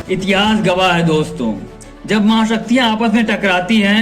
इतिहास गवाह है दोस्तों, जब महाशक्तियां आपस में टकराती हैं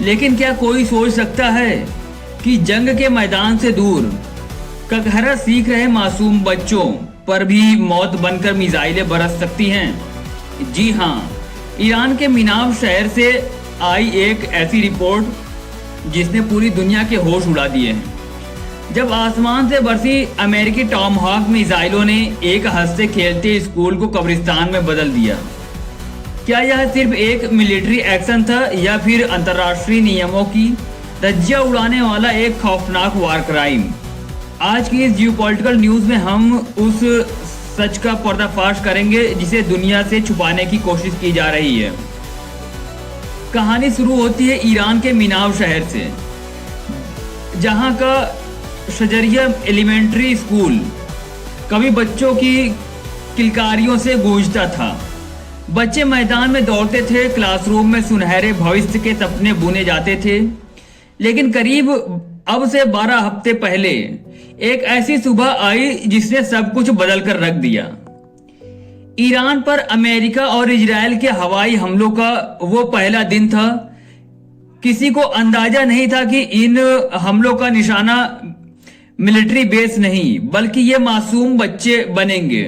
लेकिन क्या कोई सोच सकता है कि जंग के मैदान से दूर ककहरा सीख रहे मासूम बच्चों पर भी मौत बनकर मिसाइलें बरस सकती हैं? जी हाँ, ईरान के मिनाव शहर से आई एक ऐसी रिपोर्ट जिसने पूरी दुनिया के होश उड़ा दिए हैं। जब आसमान से बरसी अमेरिकी टॉमहॉक मिसाइलों ने एक हंसते खेलते स्कूल को कब्रिस्तान में बदल दिया। क्या यह सिर्फ एक मिलिट्री एक्शन था या फिर अंतर्राष्ट्रीय नियमों की धज्जियां उड़ाने वाला एक खौफनाक वार क्राइम? आज की इस जियोपॉलिटिकल न्यूज में हम उस सच का पर्दाफाश करेंगे जिसे दुनिया से छुपाने की कोशिश की जा रही है। कहानी शुरू होती है ईरान के मिनाव शहर से, जहां का शजरिया एलिमेंट्री स्कूल कभी बच्चों की किलकारियों से गूंजता था। बच्चे मैदान में दौड़ते थे, क्लासरूम में सुनहरे भविष्य के सपने बुने जाते थे। लेकिन करीब अब से 12 हफ्ते पहले एक ऐसी सुबह आई जिसने सब कुछ बदल कर रख दिया। ईरान पर अमेरिका और इजराइल के हवाई हमलों का वो पहला दिन था। किसी को अंदाजा नहीं था कि इन हमलों का निशाना मिलिट्री बेस नहीं बल्कि ये मासूम बच्चे बनेंगे।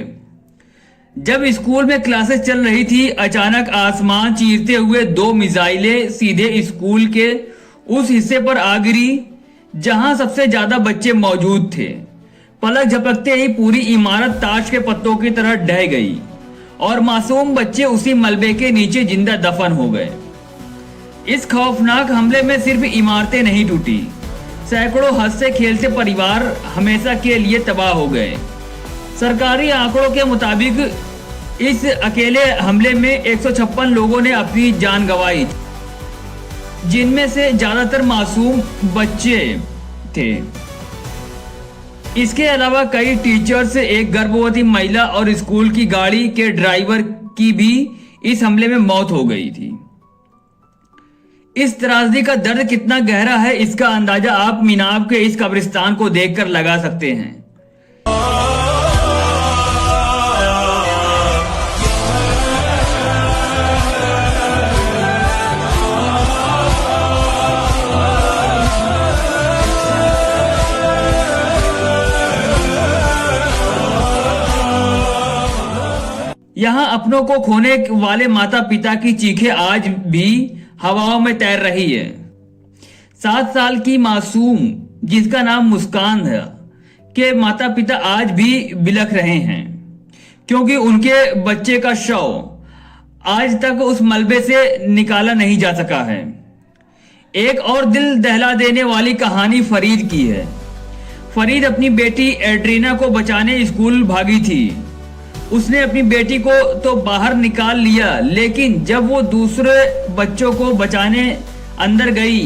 जब स्कूल में क्लासेस चल रही थी, अचानक आसमान चीरते हुए 2 मिसाइलें सीधे स्कूल के उस हिस्से पर आ गिरी जहां सबसे ज्यादा बच्चे मौजूद थे। पलक झपकते ही पूरी इमारत ताश के पत्तों की तरह ढह गई और मासूम बच्चे उसी मलबे के नीचे जिंदा दफन हो गए। इस खौफनाक हमले में सिर्फ इमारतें नहीं टूटी, सैकड़ों हंसते खेलते परिवार हमेशा के लिए तबाह हो गए। सरकारी आंकड़ों के मुताबिक इस अकेले हमले में 156 लोगों ने अपनी जान गंवाई, जिनमें से ज्यादातर मासूम बच्चे थे। इसके अलावा कई टीचर्स, एक गर्भवती महिला और स्कूल की गाड़ी के ड्राइवर की भी इस हमले में मौत हो गई थी। इस त्रासदी का दर्द कितना गहरा है, इसका अंदाजा आप मिनाव के इस कब्रिस्तान को देखकर लगा सकते हैं। यहाँ अपनों को खोने वाले माता पिता की चीखें आज भी हवाओं में तैर रही है। 7 साल की मासूम जिसका नाम मुस्कान है के माता पिता आज भी बिलख रहे हैं क्योंकि उनके बच्चे का शव आज तक उस मलबे से निकाला नहीं जा सका है। एक और दिल दहला देने वाली कहानी फरीद की है। फरीद अपनी बेटी एड्रीना को बचाने स्कूल भागी थी। उसने अपनी बेटी को तो बाहर निकाल लिया, लेकिन जब वो दूसरे बच्चों को बचाने अंदर गई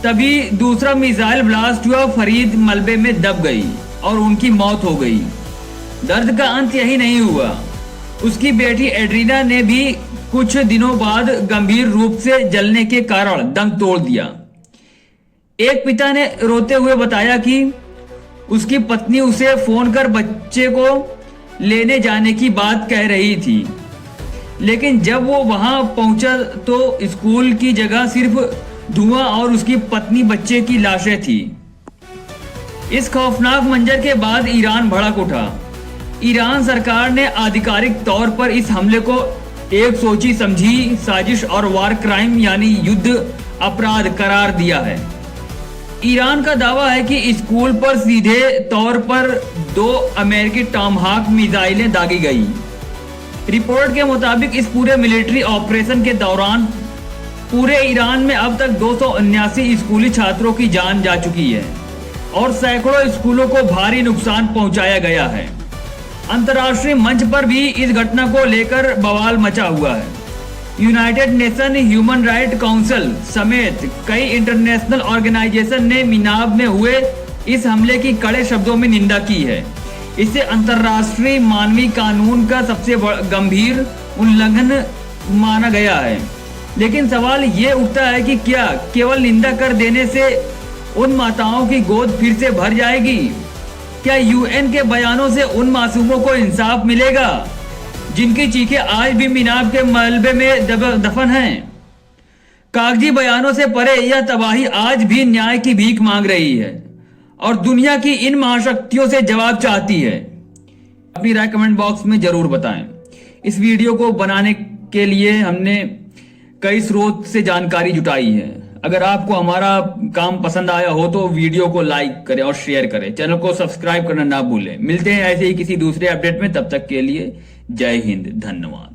तभी दूसरा मिसाइल ब्लास्ट हुआ। फरीद मलबे में दब गई और उनकी मौत हो गई। दर्द का अंत यही नहीं हुआ, उसकी बेटी एड्रीना ने भी कुछ दिनों बाद गंभीर रूप से जलने के कारण दम तोड़ दिया। एक पिता ने रोते हुए बताया कि उसकी पत्नी उसे फोन कर बच्चे को लेने जाने की बात कह रही थी, लेकिन जब वो वहां पहुंचा तो स्कूल की जगह सिर्फ धुआं और उसकी पत्नी बच्चे की लाशें थी। इस खौफनाक मंजर के बाद ईरान भड़क उठा। ईरान सरकार ने आधिकारिक तौर पर इस हमले को एक सोची समझी साजिश और वार क्राइम यानी युद्ध अपराध करार दिया है। ईरान का दावा है कि स्कूल पर सीधे तौर पर 2 अमेरिकी टॉमहॉक मिसाइलें दागी गई। रिपोर्ट के मुताबिक इस पूरे मिलिट्री ऑपरेशन के दौरान पूरे ईरान में अब तक 279 स्कूली छात्रों की जान जा चुकी है और सैकड़ों स्कूलों को भारी नुकसान पहुंचाया गया है। अंतर्राष्ट्रीय मंच पर भी इस घटना को लेकर बवाल मचा हुआ है। United nation human right council समेत कई इंटरनेशनल ऑर्गेनाइजेशन ने मिनाब में हुए इस हमले की कड़े शब्दों में निंदा की है। इसे अंतर्राष्ट्रीय मानवीय कानून का सबसे गंभीर उल्लंघन माना गया है। लेकिन सवाल ये उठता है कि क्या केवल निंदा कर देने से उन माताओं की गोद फिर से भर जाएगी? क्या यूएन के बयानों से उन मासूमों को इंसाफ मिलेगा जिनकी चीखें आज भी मीनाब के मलबे में दफन हैं? कागजी बयानों से परे यह तबाही आज भी न्याय की भीख मांग रही है और दुनिया की इन महाशक्तियों से जवाब चाहती है। अपनी राय कमेंट बॉक्स में जरूर बताएं। इस वीडियो को बनाने के लिए हमने कई स्रोत से जानकारी जुटाई है। अगर आपको हमारा काम पसंद आया हो तो वीडियो को लाइक करें और शेयर करें। चैनल को सब्सक्राइब करना ना भूलें। मिलते हैं ऐसे ही किसी दूसरे अपडेट में, तब तक के लिए जय हिंद, धन्यवाद।